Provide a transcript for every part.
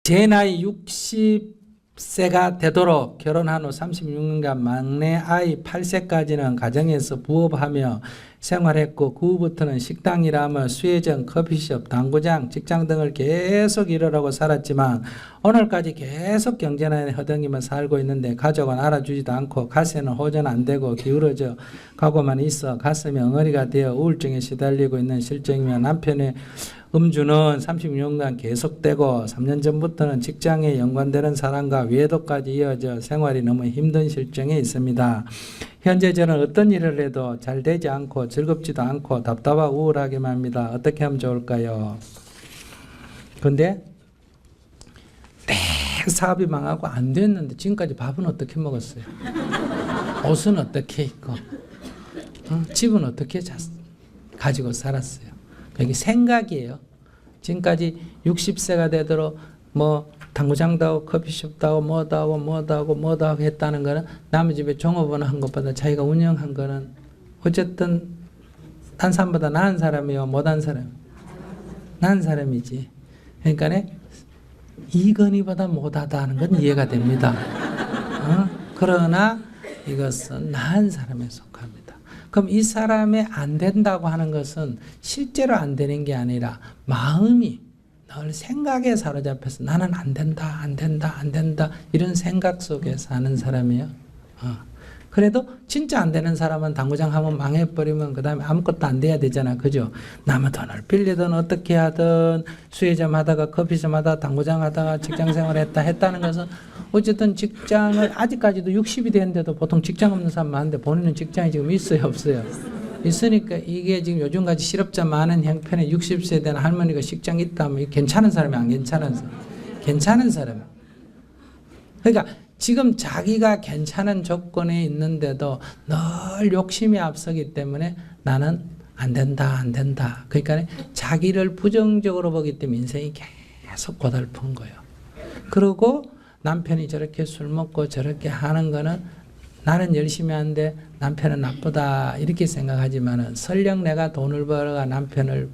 제 나이 60세가 되도록 결혼한 후 36년간 막내 아이 8세까지는 가정에서 부업하며 생활했고 그 후부터는 식당 일하며 수혜점, 커피숍, 당구장, 직장 등을 계속 일하고 살았지만 오늘까지 계속 경제난에 허덕이며 살고 있는데 가족은 알아주지도 않고 가세는 호전 안 되고 기울어져 가고만 있어 가슴이 엉어리가 되어 우울증에 시달리고 있는 실정이며 남편의 음주는 36년간 계속되고 3년 전부터는 직장에 연관되는 사람과 외도까지 이어져 생활이 너무 힘든 실정에 있습니다. 현재 저는 어떤 일을 해도 잘 되지 않고 즐겁지도 않고 답답하고 우울하게만 합니다. 어떻게 하면 좋을까요? 근데 사업이 망하고 안 됐는데 지금까지 밥은 어떻게 먹었어요? 옷은 어떻게 입고 집은 어떻게 가지고 살았어요? 이게 생각이에요. 지금까지 60세가 되도록 뭐 당구장도 하고 커피숍도 하고 뭐도 하고 했다는 거는 남의 집에 종업원 한 것보다 자기가 운영한 거는 어쨌든 딴 사람보다 나은 사람이요 못한 사람? 나은 사람이지. 그러니까 이건희보다 못하다는 건 이해가 됩니다. 그러나 이것은 나은 사람에 속합니다. 그럼 이 사람이 안 된다고 하는 것은 실제로 안 되는 게 아니라 마음이 늘 생각에 사로잡혀서 나는 안 된다 이런 생각 속에 사는 사람이에요. 그래도 진짜 안 되는 사람은 당구장 한번 망해버리면 그 다음에 아무것도 안 돼야 되잖아. 그죠? 남의 돈을 빌리든 어떻게 하든 수혜점 하다가 커피숍 하다가 당구장 하다가 직장생활 했다는 것은 어쨌든 직장을 아직까지도 60이 됐는데도 보통 직장 없는 사람 많은데 본인은 직장이 지금 있어요 없어요? 있으니까 이게 지금 요즘같이 실업자 많은 형편에 60세 된 할머니가 직장 있다면 괜찮은 사람이 안 괜찮은 사람? 괜찮은 사람. 그러니까 지금 자기가 괜찮은 조건에 있는데도 늘 욕심이 앞서기 때문에 나는 안 된다. 그러니까 자기를 부정적으로 보기 때문에 인생이 계속 고달픈 거예요. 그리고 남편이 저렇게 술 먹고 저렇게 하는 거는 나는 열심히 하는데 남편은 나쁘다 이렇게 생각하지만은 설령 내가 돈을 벌어가 남편을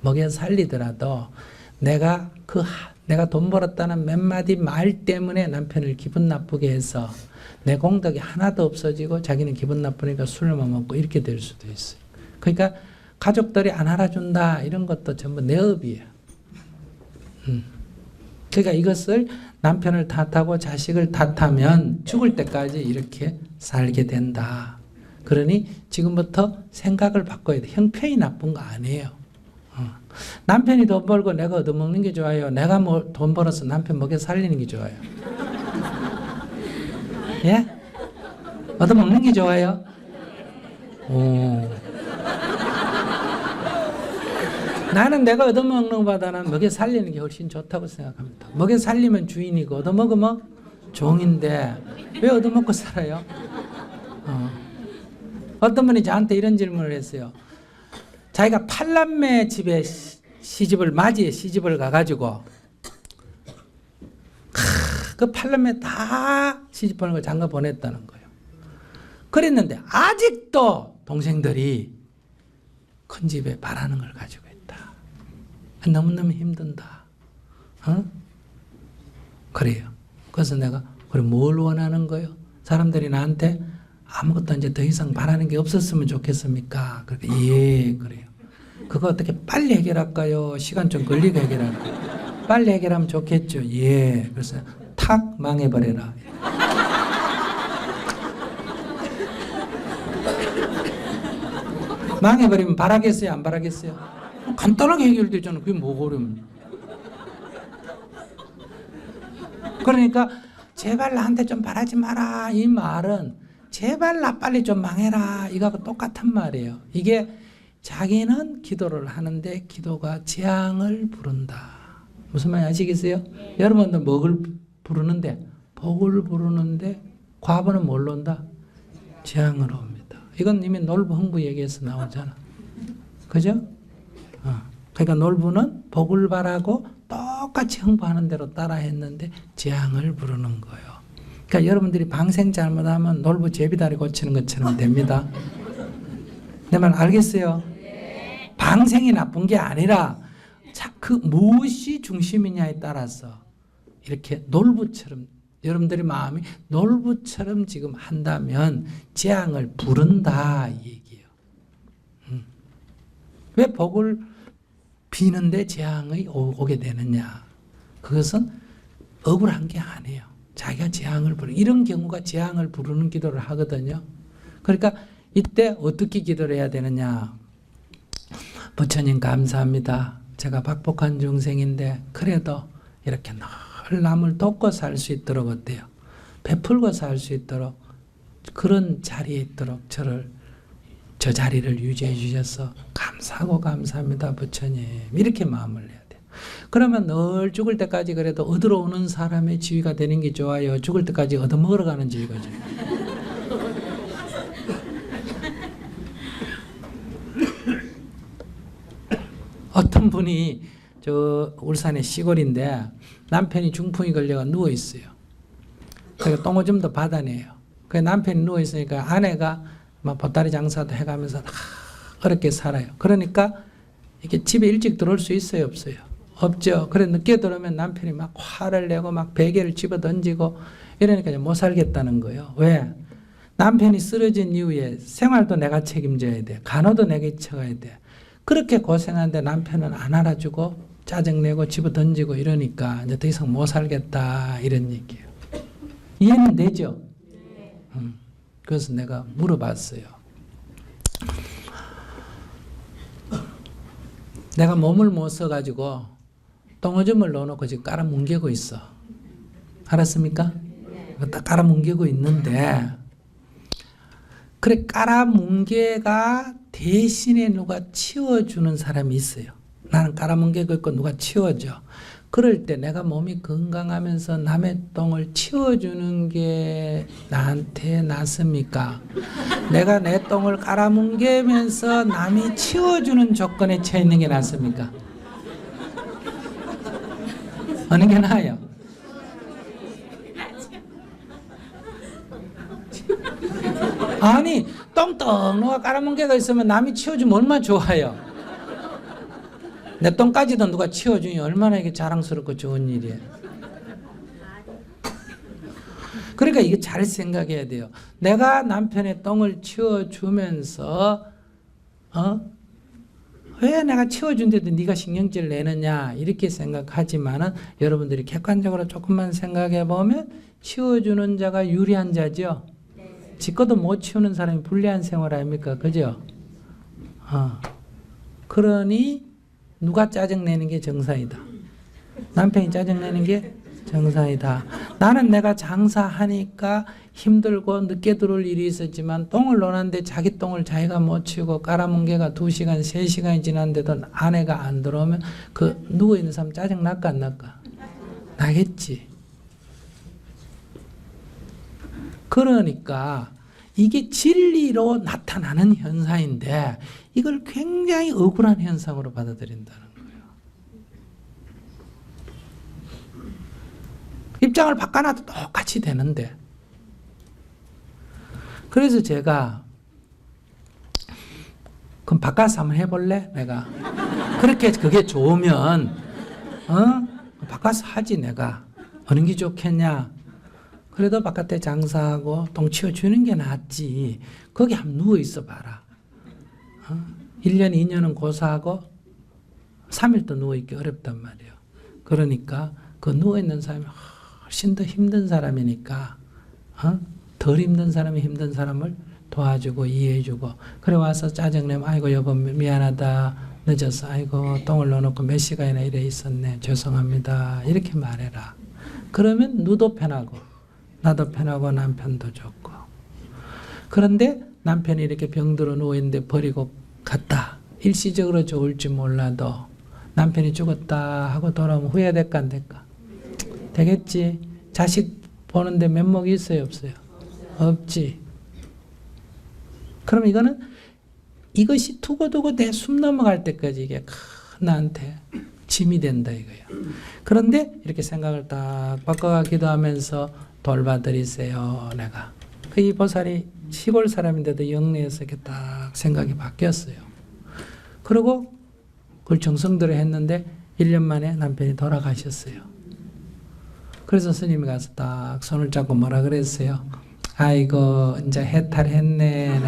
먹여 살리더라도 내가 돈 벌었다는 몇 마디 말 때문에 남편을 기분 나쁘게 해서 내 공덕이 하나도 없어지고 자기는 기분 나쁘니까 술만 먹고 이렇게 될 수도 있어요. 그러니까 가족들이 안 알아준다 이런 것도 전부 내 업이에요. 그러니까 이것을 남편을 탓하고 자식을 탓하면 죽을 때까지 이렇게 살게 된다. 그러니 지금부터 생각을 바꿔야 돼. 형편이 나쁜 거 아니에요. 남편이 돈 벌고 내가 얻어먹는 게 좋아요? 내가 돈 벌어서 남편 먹여 살리는 게 좋아요? 예? 얻어먹는 게 좋아요? 나는 내가 얻어먹는 것보다는 먹여 살리는 게 훨씬 좋다고 생각합니다. 먹여 살리면 주인이고 얻어먹으면 종인데 왜 얻어먹고 살아요? 어떤 분이 저한테 이런 질문을 했어요. 자기가 8남매 집에 시집을 가가지고 그 8남매 다 시집 보는 걸 장가 보냈다는 거예요. 그랬는데 아직도 동생들이 큰 집에 바라는 걸 가지고 있다. 너무너무 힘든다. 그래요. 그래서 내가 그럼 뭘 원하는 거예요? 사람들이 나한테 아무것도 이제 더 이상 바라는 게 없었으면 좋겠습니까? 그러니까 예, 그래요. 그거 어떻게 빨리 해결할까요? 시간 좀 걸리게 해결할까요? 빨리 해결하면 좋겠죠. 예. 그래서 탁 망해버려라. 망해버리면 바라겠어요? 안 바라겠어요? 간단하게 해결되잖아요. 그게 뭐 어려운. 그러니까 제발 나한테 좀 바라지 마라. 이 말은 제발 나 빨리 좀 망해라. 이거하고 똑같은 말이에요. 이게 자기는 기도를 하는데 기도가 재앙을 부른다. 무슨 말인지 아시겠어요? 여러분들 뭐를 부르는데? 복을 부르는데 과부는 뭘로 온다? 재앙으로 옵니다. 이건 이미 놀부 흥부 얘기에서 나오잖아. 그죠? 그러니까 놀부는 복을 바라고 똑같이 흥부하는 대로 따라 했는데 재앙을 부르는 거예요. 그러니까 여러분들이 방생 잘못하면 놀부 제비다리 고치는 것처럼 됩니다. 내 말 알겠어요? 방생이 나쁜 게 아니라 그 무엇이 중심이냐에 따라서 이렇게 놀부처럼 여러분들의 마음이 놀부처럼 지금 한다면 재앙을 부른다 이 얘기예요. 왜 복을 비는데 재앙이 오게 되느냐? 그것은 억울한 게 아니에요. 자기가 재앙을 부르는 이런 경우가 재앙을 부르는 기도를 하거든요. 그러니까 이때 어떻게 기도를 해야 되느냐? 부처님 감사합니다. 제가 박복한 중생인데 그래도 이렇게 늘 남을 돕고 살 수 있도록 어때요? 베풀고 살 수 있도록 그런 자리에 있도록 저 자리를 유지해 주셔서 감사하고 감사합니다 부처님 이렇게 마음을 해야 돼요. 그러면 늘 죽을 때까지 그래도 얻으러 오는 사람의 지위가 되는 게 좋아요? 죽을 때까지 얻어먹으러 가는 지위가 좋아요? 어떤 분이 저 울산의 시골인데 남편이 중풍이 걸려가 누워 있어요. 그래서 똥오줌도 받아내요. 그 남편이 누워 있으니까 아내가 막 보따리 장사도 해가면서 어렵게 살아요. 그러니까 이렇게 집에 일찍 들어올 수 있어요, 없어요? 없죠. 그래 늦게 들어오면 남편이 막 화를 내고 막 베개를 집어 던지고 이러니까 못 살겠다는 거예요. 왜? 남편이 쓰러진 이후에 생활도 내가 책임져야 돼. 간호도 내가 쳐가야 돼. 그렇게 고생하는데 남편은 안 알아주고 짜증내고 집어 던지고 이러니까 이제 더 이상 못 살겠다 이런 얘기예요. 이해는 되죠? 그래서 내가 물어봤어요. 내가 몸을 못 써가지고 똥오줌을 넣어놓고 지금 깔아뭉개고 있어. 알았습니까? 딱 깔아뭉개고 있는데 그래 깔아뭉개가 대신에 누가 치워주는 사람이 있어요. 나는 깔아뭉개고 있고 누가 치워줘. 그럴 때 내가 몸이 건강하면서 남의 똥을 치워주는 게 나한테 낫습니까? 내가 내 똥을 깔아뭉개면서 남이 치워주는 조건에 처해 있는 게 낫습니까? 어느 게 나아요? 아니 똥떡 누가 깔아뭉개가 있으면 남이 치워주면 얼마나 좋아요. 내 똥까지도 누가 치워주니 얼마나 이게 자랑스럽고 좋은 일이에요. 그러니까 이게 잘 생각해야 돼요. 내가 남편의 똥을 치워주면서 왜 내가 치워준데도 네가 신경질 내느냐 이렇게 생각하지만은 여러분들이 객관적으로 조금만 생각해 보면 치워주는 자가 유리한 자죠. 지 것도 못 치우는 사람이 불리한 생활 아닙니까? 그죠? 그러니 누가 짜증내는 게 정상이다. 남편이 짜증내는 게 정상이다. 나는 내가 장사하니까 힘들고 늦게 들어올 일이 있었지만 똥을 놓았는데 자기 똥을 자기가 못 치우고 깔아뭉개가 2시간, 3시간이 지났는데도 아내가 안 들어오면 그 누워있는 사람 짜증 날까 안 날까? 나겠지. 그러니까 이게 진리로 나타나는 현상인데 이걸 굉장히 억울한 현상으로 받아들인다는 거예요. 입장을 바꿔놔도 똑같이 되는데 그래서 제가 그럼 바꿔서 한번 해볼래? 내가 그렇게 그게 좋으면 바꿔서 하지 내가 어느 게 좋겠냐? 그래도 바깥에 장사하고 똥 치워주는 게 낫지. 거기 한번 누워있어 봐라. 1년, 2년은 고사하고 3일도 누워있기 어렵단 말이에요. 그러니까 그 누워있는 사람이 훨씬 더 힘든 사람이니까 덜 힘든 사람이 힘든 사람을 도와주고 이해해주고 그래 와서 짜증내면 아이고 여보 미안하다 늦었어. 아이고 똥을 넣어놓고 몇 시간이나 이래 있었네. 죄송합니다. 이렇게 말해라. 그러면 너도 편하고 나도 편하고 남편도 좋고. 그런데 남편이 이렇게 병들어 누워있는데 버리고 갔다. 일시적으로 좋을지 몰라도 남편이 죽었다 하고 돌아오면 후회될까 안 될까? 되겠지. 자식 보는데 면목이 있어요 없어요? 없지. 그럼 이거는 이것이 두고두고 내 숨 넘어갈 때까지 이게 나한테 짐이 된다 이거예요. 그런데 이렇게 생각을 딱 바꿔가 기도하면서 돌봐드리세요 내가. 이 보살이 시골 사람인데도 영내에서 이렇게 딱 생각이 바뀌었어요. 그리고 그걸 정성들여 했는데 1년 만에 남편이 돌아가셨어요. 그래서 스님이 가서 딱 손을 잡고 뭐라 그랬어요? 아이고 이제 해탈했네.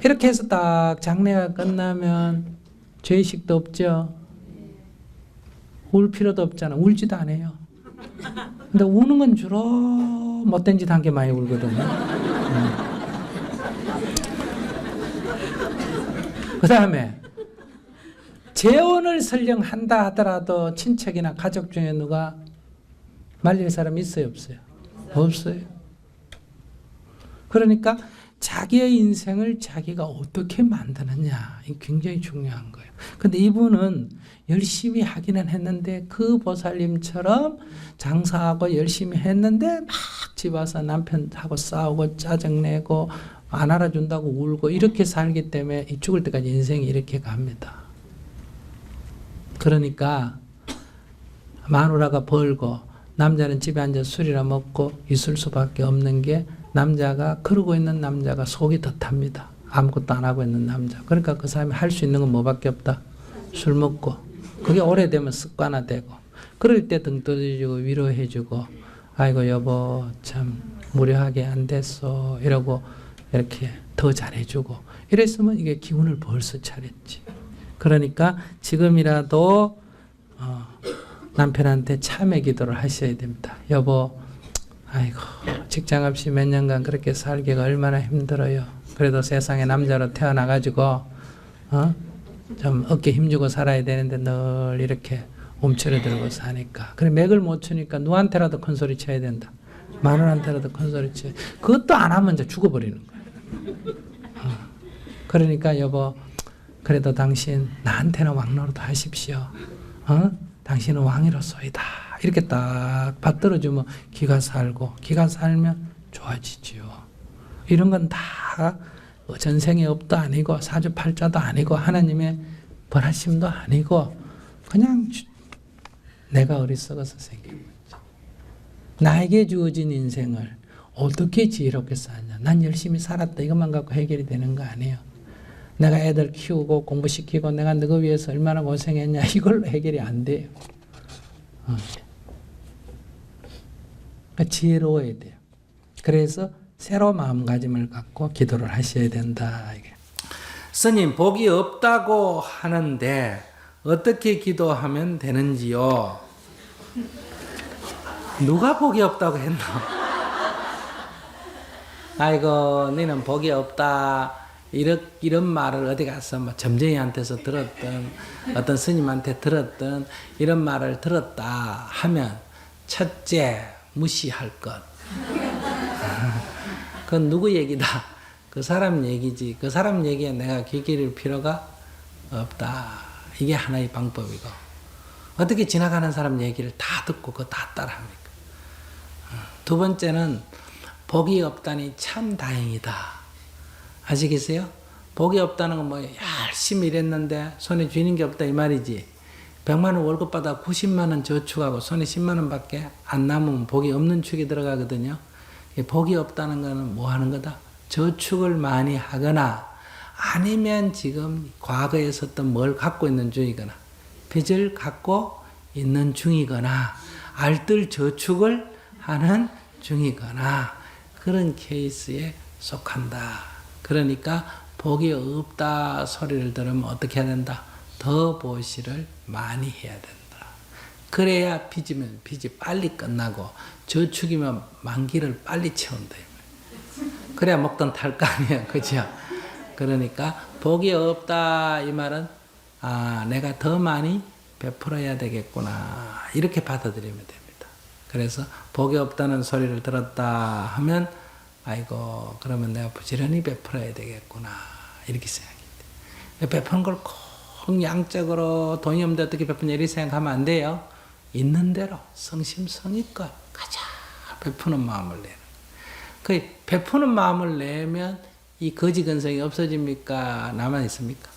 이렇게 해서 딱 장례가 끝나면 죄의식도 없죠. 울 필요도 없잖아. 울지도 않아요. 근데 우는 건 주로 못된 짓 한 게 많이 울거든요. 그 다음에 재혼을 설령 한다 하더라도 친척이나 가족 중에 누가 말릴 사람 있어요, 없어요? 없어요. 그러니까 자기의 인생을 자기가 어떻게 만드느냐, 이게 굉장히 중요한 거예요. 근데 이분은 열심히 하기는 했는데 그 보살님처럼 장사하고 열심히 했는데 막 집 와서 남편하고 싸우고 짜증내고 안 알아준다고 울고 이렇게 살기 때문에 이 죽을 때까지 인생이 이렇게 갑니다. 그러니까 마누라가 벌고 남자는 집에 앉아 술이나 먹고 있을 수밖에 없는 게, 남자가 그러고 있는 남자가 속이 더 탑니다. 아무것도 안 하고 있는 남자. 그러니까 그 사람이 할 수 있는 건 뭐밖에 없다? 술 먹고. 그게 오래되면 습관화되고, 그럴 때 등 떠주고 위로해주고, 아이고 여보 참 무료하게 안 됐어 이러고 이렇게 더 잘해주고 이랬으면 이게 기운을 벌써 차렸지. 그러니까 지금이라도 남편한테 참회 기도를 하셔야 됩니다. 여보, 아이고 직장 없이 몇 년간 그렇게 살기가 얼마나 힘들어요. 그래도 세상에 남자로 태어나가지고 좀 어깨 힘주고 살아야 되는데 늘 이렇게 움츠러들고 사니까. 그래 맥을 못 추니까 누구한테라도 큰 소리 쳐야 된다. 마누라한테라도 큰 소리 쳐야. 그것도 안 하면 이제 죽어버리는 거예요. 그러니까 여보, 그래도 당신 나한테는 왕노릇 하십시오. 당신은 왕이로소이다. 이렇게 딱 받들어주면 기가 살고, 기가 살면 좋아지지요. 이런 건 다 전생의 업도 아니고 사주팔자도 아니고 하나님의 벌하심도 아니고 그냥 내가 어리석어서 생긴 거죠. 나에게 주어진 인생을 어떻게 지혜롭게 사냐. 난 열심히 살았다. 이것만 갖고 해결이 되는 거 아니에요. 내가 애들 키우고 공부시키고 내가 너희 위해서 얼마나 고생했냐. 이걸로 해결이 안 돼요. 그러니까 지혜로워야 돼요. 그래서 새로 마음가짐을 갖고 기도를 하셔야 된다. 이게. 스님, 복이 없다고 하는데 어떻게 기도하면 되는지요? 누가 복이 없다고 했나? 아이고, 너는 복이 없다. 이런 말을 어디 가서 뭐 점쟁이한테서 들었던, 어떤 스님한테 들었던 이런 말을 들었다 하면, 첫째, 무시할 것. 그건 누구 얘기다? 그 사람 얘기지. 그 사람 얘기에 내가 귀 기울일 필요가 없다. 이게 하나의 방법이고, 어떻게 지나가는 사람 얘기를 다 듣고 그거 다 따라합니까? 두 번째는 복이 없다니 참 다행이다. 아시겠어요? 복이 없다는 건 뭐 열심히 일했는데 손에 쥐는 게 없다 이 말이지. 100만 원 월급 받아 90만 원 저축하고 손에 10만 원밖에 안 남으면 복이 없는 축에 들어가거든요. 복이 없다는 거는 뭐 하는 거다? 저축을 많이 하거나 아니면 지금 과거에 있었던 뭘 갖고 있는 중이거나 빚을 갖고 있는 중이거나 알뜰 저축을 하는 중이거나 그런 케이스에 속한다. 그러니까 복이 없다 소리를 들으면 어떻게 해야 된다? 더 보시를 많이 해야 된다. 그래야 빚이면 빚이 빨리 끝나고 저축이면 만기를 빨리 채운다. 그래야 먹던 탈 거 아니에요. 그죠? 그러니까 복이 없다 이 말은 내가 더 많이 베풀어야 되겠구나 이렇게 받아들이면 됩니다. 그래서 복이 없다는 소리를 들었다 하면 아이고 그러면 내가 부지런히 베풀어야 되겠구나 이렇게 생각해야 돼요. 베푸는 걸 꼭 양적으로 돈이 없는데 어떻게 베푸냐 이렇게 생각하면 안 돼요. 있는 대로 성심성의껏 가자 베푸는 마음을 내는. 그 베푸는 마음을 내면 이 거지 근성이 없어집니까? 남아 있습니까?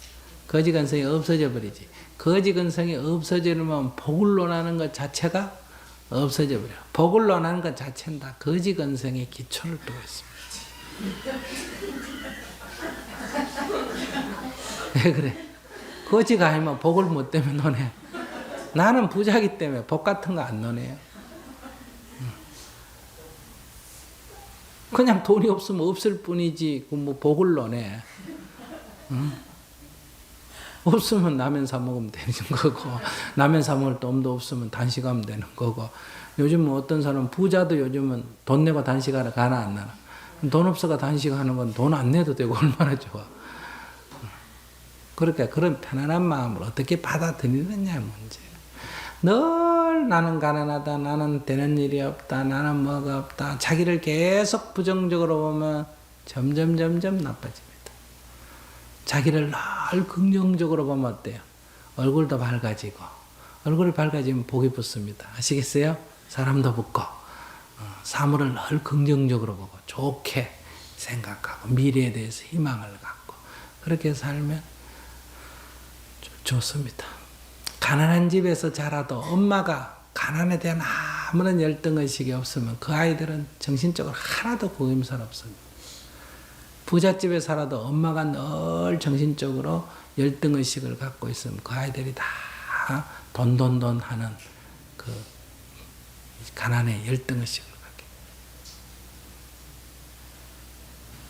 거지 근성이 없어져 버리지. 거지 근성이 없어지면 복을 논하는 것 자체가 없어져 버려. 복을 논하는 것 자체는 다 거지 근성의 기초를 두고 있습니다. 왜 그래? 거지가 아니면 복을 못 때문에 논해. 나는 부자기 때문에 복 같은 거 안 노네요. 그냥 돈이 없으면 없을 뿐이지 그 뭐 복을 노네. 없으면 라면 사 먹으면 되는 거고, 라면 사 먹을 돈도 없으면 단식하면 되는 거고. 요즘은 어떤 사람은 부자도 요즘은 돈 내고 단식하러 가나 안 나나. 돈 없어가 단식하는 건 돈 안 내도 되고 얼마나 좋아. 그러니까 그런 편안한 마음을 어떻게 받아들이느냐의 문제. 늘 나는 가난하다, 나는 되는 일이 없다, 나는 뭐가 없다. 자기를 계속 부정적으로 보면 점점 나빠집니다. 자기를 늘 긍정적으로 보면 어때요? 얼굴도 밝아지고, 얼굴이 밝아지면 복이 붙습니다. 아시겠어요? 사람도 붙고, 사물을 늘 긍정적으로 보고 좋게 생각하고 미래에 대해서 희망을 갖고 그렇게 살면 좋습니다. 가난한 집에서 자라도 엄마가 가난에 대한 아무런 열등의식이 없으면 그 아이들은 정신적으로 하나도 구김스럽습니다. 부잣집에 살아도 엄마가 늘 정신적으로 열등의식을 갖고 있으면 그 아이들이 다 돈 하는 그 가난의 열등의식을 갖게.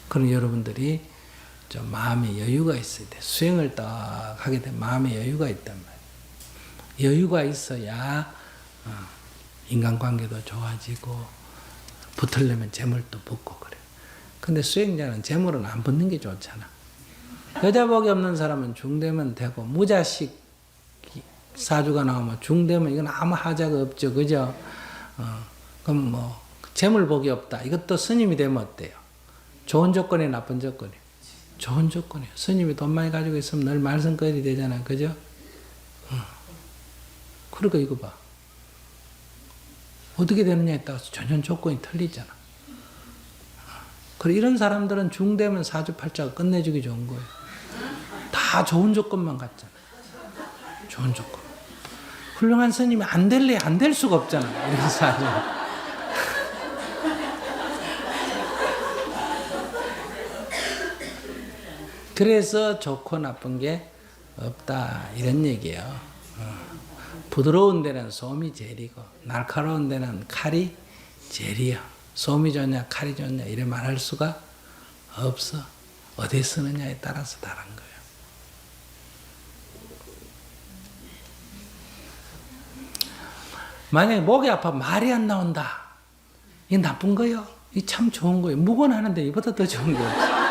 그럼 여러분들이 좀 마음의 여유가 있어야 돼. 수행을 딱 하게 되면 마음의 여유가 있단 말이에요. 여유가 있어야 인간관계도 좋아지고 붙으려면 재물도 붙고 그래요. 근데 수행자는 재물은 안 붙는 게 좋잖아. 여자복이 없는 사람은 중되면 되고 무자식 사주가 나오면 중되면 이건 아무 하자가 없죠. 그죠? 그럼 뭐 재물복이 없다. 이것도 스님이 되면 어때요? 좋은 조건이 나쁜 조건이? 좋은 조건이에요. 스님이 돈 많이 가지고 있으면 늘 말썽거리 되잖아. 그죠? 그러니까 이거 봐. 어떻게 되느냐에 따라서 전혀 조건이 틀리잖아. 그래 이런 사람들은 중되면 사주팔자가 끝내주기 좋은 거예요. 다 좋은 조건만 갖잖아. 좋은 조건. 훌륭한 스님이 안 될래 안 될 수가 없잖아. 이런 사주. 그래서 좋고 나쁜 게 없다 이런 얘기예요. 부드러운 데는 솜이 제일이고 날카로운 데는 칼이 제일이요. 솜이 좋냐 칼이 좋냐 이래 말할 수가 없어. 어디에 쓰느냐에 따라서 다른 거예요. 만약에 목이 아파 말이 안 나온다. 이게 나쁜 거예요. 이게 참 좋은 거예요. 묵언하는데 이보다 더 좋은 거예요.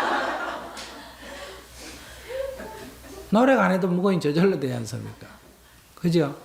노래가 안 해도 묵언이 저절로 되지 않습니까? 그죠?